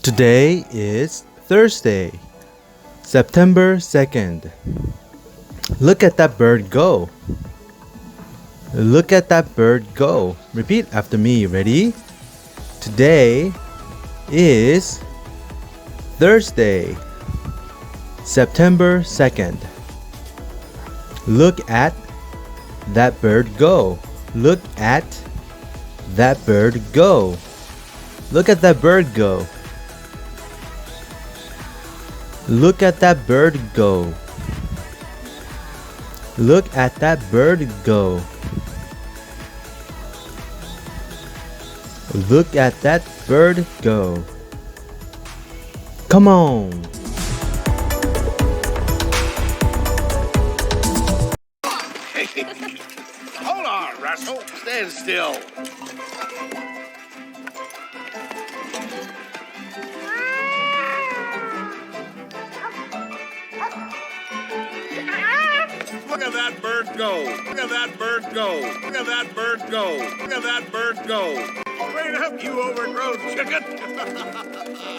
Today is Thursday, September 2nd. Look at that bird go. Look at that bird go. Repeat after me. Ready? Today is Thursday, September 2nd. Look at that bird go. Look at that bird go. Look at that bird go. Look at that bird go. Look at that bird go. Look at that bird go. Come on. Hold on, Russell. Stand still. Look at that bird go. Look at that bird go. Look at that bird go. Look at that bird go. Straight up, you overgrown chicken.